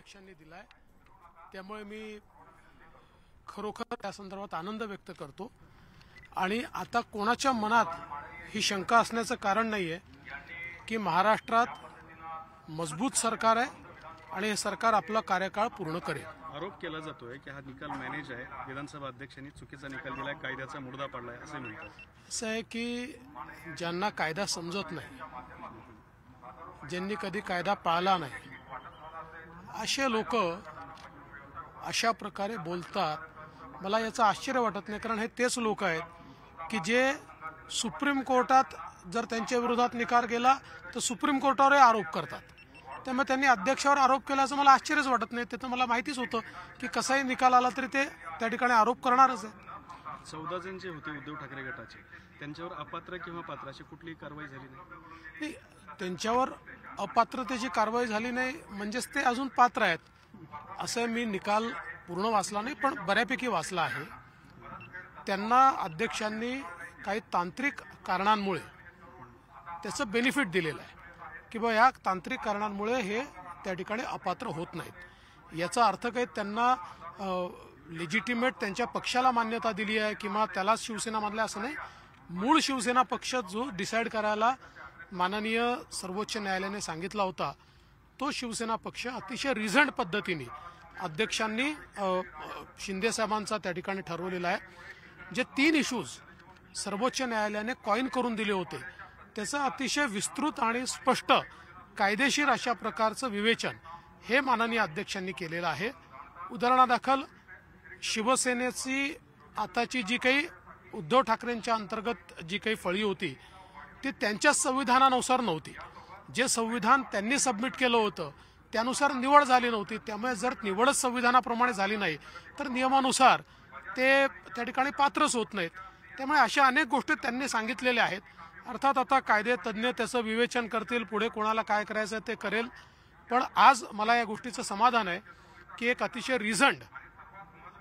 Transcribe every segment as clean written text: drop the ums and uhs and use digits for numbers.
अध्यक्षांनी दिलाय, त्यामुळे मी खरोखर त्या संदर्भात आनंद व्यक्त करतो। आणि आता कोणाच्या मनात ही शंका असण्याचं कारण नाहीये की महाराष्ट्रात मजबूत सरकार आहे आणि हे सरकार आपला कार्यकाळ पूर्ण करेल। आरोप केला जातोय की हा निकाल मॅनेज आहे, विधानसभा अध्यक्षांनी चुकीचा निकाल दिलाय, कायद्याचा मुर्दा पाडलाय असे म्हणतात। असं आहे की ज्यांना कायदा समजत नाही, ज्यांनी कधी कायदा पाळला नाही, असे लोक अशा प्रकारे बोलतात। मला याचं आश्चर्य वाटत नाही, कारण हे तेच लोक आहेत की जे सुप्रीम कोर्टात जर त्यांच्या विरोधात निकाल गेला तर सुप्रीम कोर्टावर आरोप करतात। त्यामुळे त्यांनी अध्यक्षावर आरोप केल्याचं मला आश्चर्यच वाटत नाही। ते तर मला माहितीच होतं की कसाही निकाल आला तरी ते त्या ठिकाणी आरोप करणारच आहे। 14 जण जे होते उद्धव ठाकरे गटाचे, त्यांच्यावर अपात्र किंवा पात्र अशी कुठलीही कारवाई झाली नाही। त्यांच्यावर अपात्रतेची कारवाई झाली नाही म्हणजेच ते अजून पात्र आहेत असं मी निकाल पूर्ण वाचला नाही, पण बऱ्यापैकी वाचला आहे। त्यांना अध्यक्षांनी काही तांत्रिक कारणांमुळे त्याचं बेनिफिट दिलेलं आहे की बा या तांत्रिक कारणांमुळे हे त्या ठिकाणी अपात्र होत नाहीत। याचा अर्थ काही त्यांना लेजिटिमेट त्यांच्या पक्षाला मान्यता दिली आहे किंवा त्यालाच शिवसेना मानले असं नाही। मूळ शिवसेना पक्ष जो डिसाईड करायला माननीय सर्वोच्च न्यायालयाने सांगितला होता, तो शिवसेना पक्ष अतिशय रिझन्ड पद्धतीने अध्यक्षांनी शिंदे साहेबांचा त्या ठिकाणी ठरवलेला आहे। जे 3 इश्यूज सर्वोच्च न्यायालयाने कॉइन करून दिले होते त्याचं अतिशय विस्तृत आणि स्पष्ट कायदेशीर अशा प्रकारचं विवेचन हे माननीय अध्यक्षांनी केलेलं आहे। उदाहरणादाखल शिवसेनेची आताची जी काही उद्धव ठाकरेंच्या अंतर्गत जी काही फळी होती ती त्यांच्या संविधानानुसार नव्हती। जे संविधान त्यांनी सबमिट केलं होतं त्यानुसार निवड झाली नव्हती। त्यामुळे जर निवडच संविधानाप्रमाणे झाली नाही तर नियमानुसार ते त्या ठिकाणी पात्रच होत नाहीत। त्यामुळे अशा अनेक गोष्टी त्यांनी सांगितलेल्या आहेत। अर्थात आता कायदे तज्ज्ञ त्याचं विवेचन करतील, पुढे कोणाला काय करायचं ते करेल, पण आज मला या गोष्टीचं समाधान आहे की एक अतिशय रिझन्ड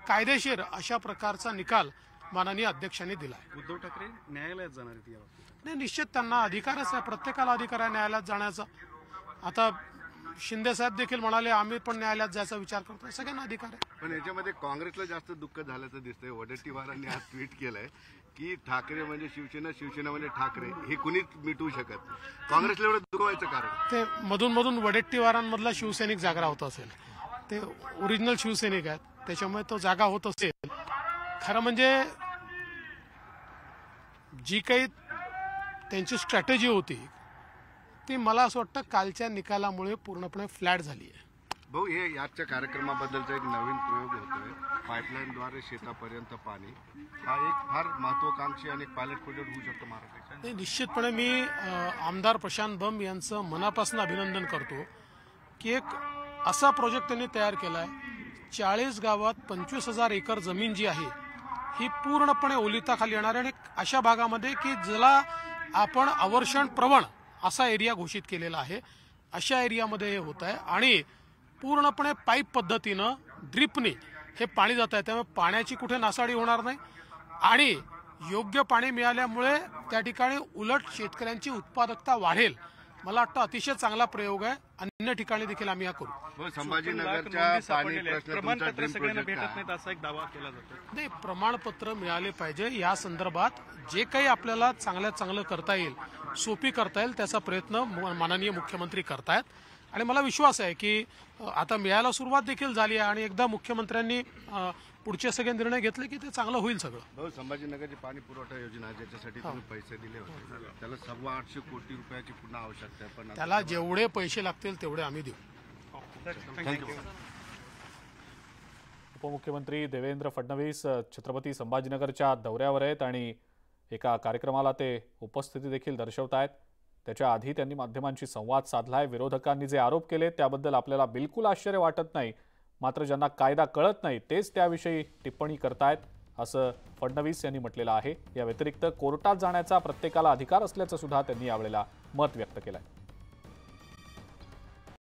कायदेशीर अशा प्रकारचा निकाल माननीय अध्यक्षांनी दिला आहे। उद्धव ठाकरे न्यायालयात जाणार आहेत याबाबतीत? नाही, निश्चित त्यांना अधिकारच आहे, प्रत्येकाला अधिकार आहे न्यायालयात जाण्याचा। आता शिंदे साहेब देखील म्हणाले आम्ही पण न्यायालयात जायचा विचार करतो, सगळ्यांना अधिकार आहे। पण याच्यामध्ये काँग्रेसला जास्त दुःख झाल्याचं दिसतंय। वडेट्टीवारांनी आज ट्विट केलंय की ठाकरे म्हणजे शिवसेना, शिवसेना म्हणजे ठाकरे, हे कुणीच मिटवू शकत नाही। काँग्रेसला एवढं दुःख व्हायचं कारण? ते मधून मधून वडेट्टीवारांमधला शिवसैनिक जागा होत असेल, ते ओरिजिनल शिवसैनिक आहेत, त्याच्यामुळे तो जागा होत असेल। खरं म्हणजे जी काही त्यांची स्ट्रॅटेजी होती ती मला असं वाटतं कालच्या निकालामुळे पूर्णपणे फ्लॅट झाली आहे। भाऊ, हे याच्या कार्यक्रमाबद्दलचा एक नवीन प्रयोग होतोय, पाईपलाईनद्वारे शेतापर्यंत पाणी, हा एक फार महत्वाकांक्षी आणि पायलट प्रोजेक्ट होऊ शकतो महाराष्ट्राचा। निश्चितपणे मी आमदार प्रशांत बंब यांचं मनापासून अभिनंदन करतो की एक असा प्रोजेक्ट त्यांनी तयार केलाय। 40 गावात 25,000 एकर जमीन जी आहे ही पूर्णपणे ओलिताखाली येणार आहे आणि अशा भागामध्ये की ज्याला आपण अवर्षण प्रवण असा एरिया घोषित केलेला आहे, अशा एरियामध्ये हे होत आहे आणि पूर्णपणे पाईप पद्धतीनं ड्रिपने हे पाणी जात आहे। त्यामुळे पाण्याची कुठे नासाडी होणार नाही आणि योग्य पाणी मिळाल्यामुळे त्या ठिकाणी उलट शेतकऱ्यांची उत्पादकता वाढेल। मला वाटतं अतिशय चांगला प्रयोग आहे, अन्य ठिकाणी देखील आम्ही हा करू। संभाजीनगरच्या पाणी प्रमाणपत्र सगळ्यांना भेटत नाहीत असा एक दावा केला जातो। नाही, प्रमाणपत्र मिळाले पाहिजे। या संदर्भात जे काही आपल्याला चांगल्यात चांगलं करता येईल, सोपी करता येईल त्याचा प्रयत्न माननीय मुख्यमंत्री करतायत आणि मला विश्वास आहे की आता मिळायला सुरुवात देखील झाली आहे आणि एकदा मुख्यमंत्र्यांनी पुढचे सगळे निर्णय घेतले की ते चांगलं होईल सगळं। भाऊ, संभाजीनगरची पाणी पुरवठा योजना ज्याच्यासाठी तुम्ही पैसे दिले होते त्याला 825 कोटी रुपयाची पुन्हा आवश्यकता आहे, पण त्याला जेवढे पैसे लागतील तेवढे आम्ही देऊ। थँक्यू। उपमुख्यमंत्री देवेंद्र फडणवीस छत्रपती संभाजीनगरच्या दौऱ्यावर आहेत आणि एका कार्यक्रमाला ते उपस्थिती देखील दर्शवत आहेत। त्याच्या आधी त्यांनी माध्यमांशी संवाद साधलाय। विरोधकांनी जे आरोप केले त्याबद्दल आपल्याला बिलकुल आश्चर्य वाटत नाही, मात्र ज्यांना कायदा कळत नाही तेच त्याविषयी टिप्पणी करतायत असं फडणवीस यांनी म्हटलेलं आहे। या व्यतिरिक्त कोर्टात जाण्याचा प्रत्येकाला अधिकार असल्याचं सुद्धा त्यांनी यावेळेला मत व्यक्त केलंय।